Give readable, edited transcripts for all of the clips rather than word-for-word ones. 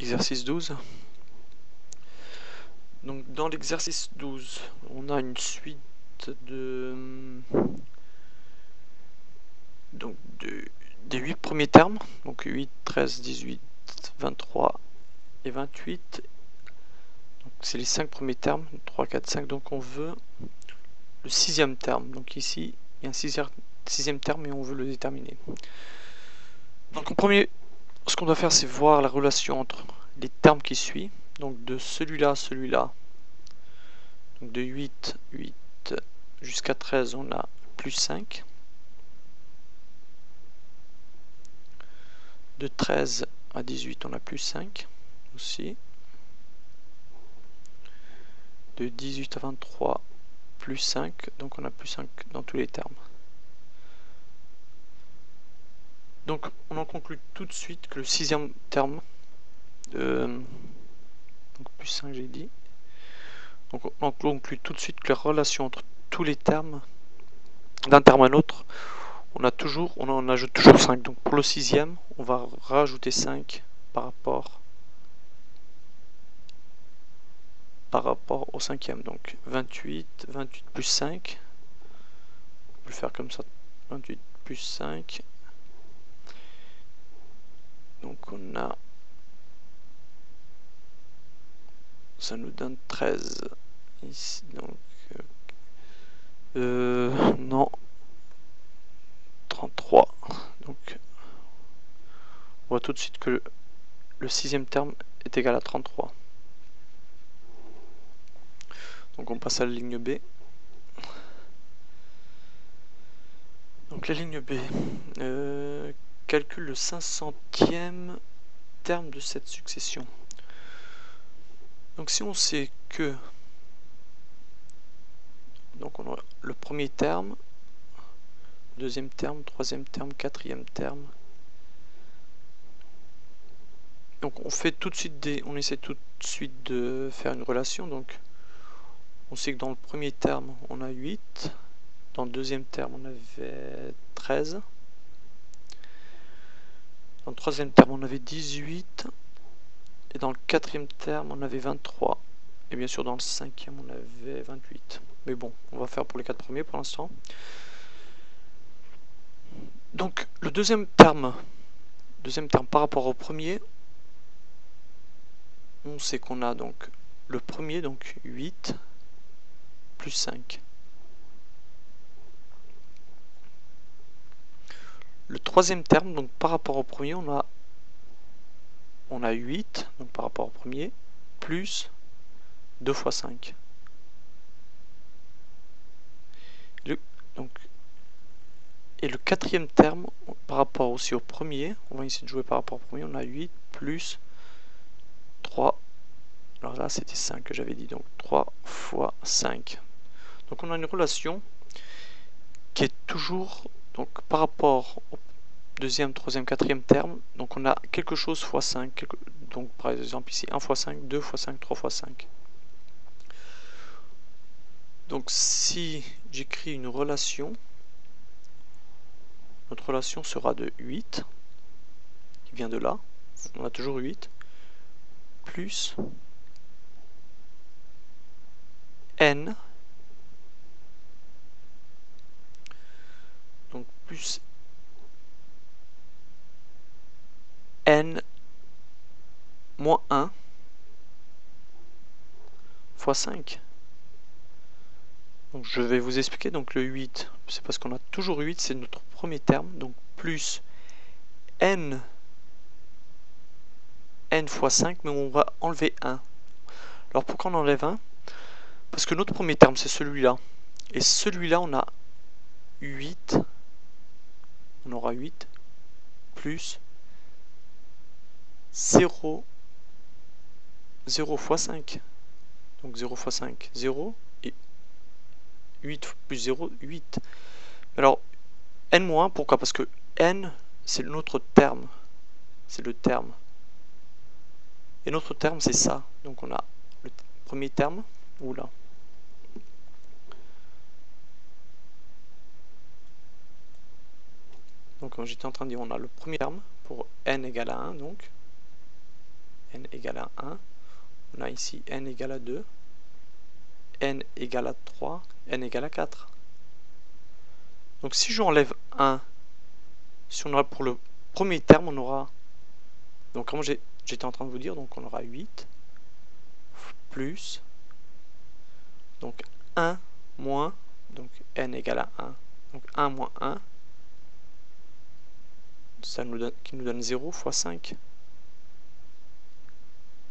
exercice 12. Donc dans l'exercice 12, on a une suite des 8 premiers termes, donc 8, 13, 18, 23 et 28. Donc c'est les 5 premiers termes, 3, 4, 5, donc on veut le 6e terme. Donc ici, il y a un 6e terme et on veut le déterminer. Donc en premier, ce qu'on doit faire, c'est voir la relation entre les termes qui suivent. Donc de celui-là à celui-là. Donc de 8 jusqu'à 13, on a plus 5. De 13 à 18, on a plus 5 aussi. De 18 à 23, plus 5. Donc on a plus 5 dans tous les termes. Donc on en conclut tout de suite que le 6e terme, donc plus 5 j'ai dit, donc on conclut tout de suite que la relation entre tous les termes, d'un terme à un autre, on en ajoute toujours 5. Donc pour le 6e, on va rajouter 5 par rapport au 5e. Donc 28 plus 5, on peut le faire comme ça, 28 plus 5. Donc on a, ça nous donne 13 ici, donc non, 33. Donc on voit tout de suite que le 6e terme est égal à 33. Donc on passe à la ligne B. Donc la ligne B calcule le 500e terme de cette succession. Donc si on sait que donc on a le premier terme, deuxième terme, troisième terme, quatrième terme. Donc on fait tout de suite on essaie tout de suite de faire une relation. Donc on sait que dans le premier terme on a 8, dans le deuxième terme on avait 13, dans le troisième terme on avait 18, et dans le quatrième terme on avait 23, et bien sûr dans le cinquième on avait 28. Mais bon, on va faire pour les 4 premiers pour l'instant. Donc le deuxième terme par rapport au premier, on sait qu'on a donc le premier, donc 8 plus 5. Le troisième terme, donc par rapport au premier, on a 8, donc par rapport au premier, plus 2 fois 5. Et le quatrième terme, par rapport aussi au premier, on va essayer de jouer par rapport au premier, on a 8 plus 3. Alors là, c'était 5 que j'avais dit, donc 3 fois 5. Donc on a une relation qui est toujours donc par rapport au deuxième, troisième, quatrième terme. Donc on a quelque chose fois 5. Donc par exemple ici 1 fois 5, 2 fois 5, 3 fois 5. Donc si j'écris une relation, notre relation sera de 8, qui vient de là, on a toujours 8, plus n, donc plus n moins 1 fois 5. Donc je vais vous expliquer. Donc le 8, c'est parce qu'on a toujours 8, c'est notre premier terme, donc plus n fois 5, mais on va enlever 1. Alors pourquoi on enlève 1? Parce que notre premier terme c'est celui-là, et celui-là on a 8, on aura 8 plus 0 fois 5. Donc 0 fois 5, 0, et 8 plus 0, 8. Alors, n-, pourquoi? Parce que n, c'est notre terme. C'est le terme. Et notre terme, c'est ça. Donc on a le premier terme, ou là. Donc j'étais en train de dire, on a le premier terme pour n égale à 1, donc. n égale à 1. On a ici n égale à 2, n égale à 3, n égale à 4. Donc si j'enlève 1, si on aura pour le premier terme, on aura, donc comme j'étais en train de vous dire, donc on aura 8 plus, donc 1 moins, donc n égale à 1, donc 1 moins 1, ça nous donne, qui nous donne 0 fois 5.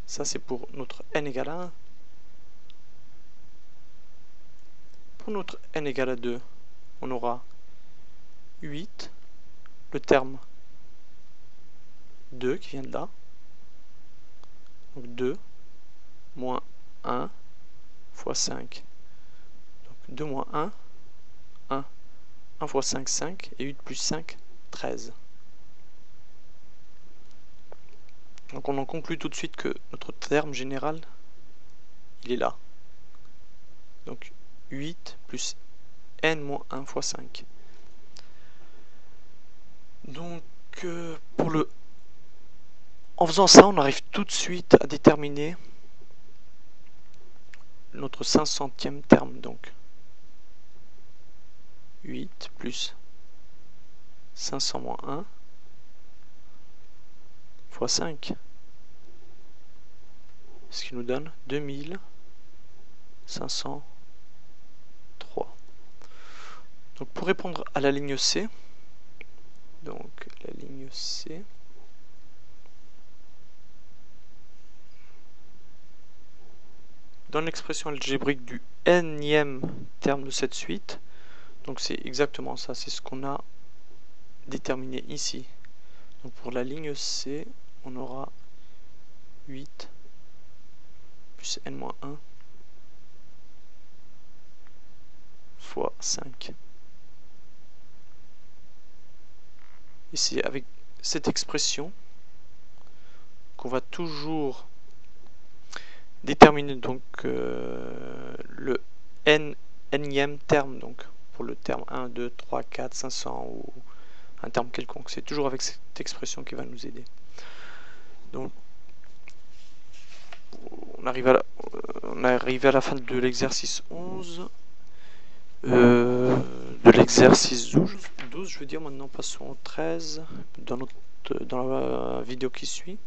Ça c'est pour notre n égale à 1. Pour notre n égale à 2, on aura 8, le terme 2 qui vient de là, donc 2 moins 1 fois 5. Donc 2 moins 1, 1. 1 fois 5, 5. Et 8 plus 5, 13. Donc on en conclut tout de suite que notre terme général, il est là. Donc 8 plus n moins 1 fois 5. Donc en faisant ça, on arrive tout de suite à déterminer notre 500e terme. Donc 8 plus 500 moins 1 fois 5. Ce qui nous donne 2503. Donc pour répondre à la ligne C, donc la ligne C, dans l'expression algébrique du nème terme de cette suite, donc c'est exactement ça, c'est ce qu'on a déterminé ici. Donc pour la ligne C, on aura 8 plus n-1 fois 5. Et c'est avec cette expression qu'on va toujours déterminer donc le nème terme, donc pour le terme 1, 2, 3, 4, 500 ou un terme quelconque. C'est toujours avec cette expression qui va nous aider. Donc on arrive à la fin de l'exercice 11. De l'exercice 12, je veux dire. Maintenant passons au 13 dans la vidéo qui suit.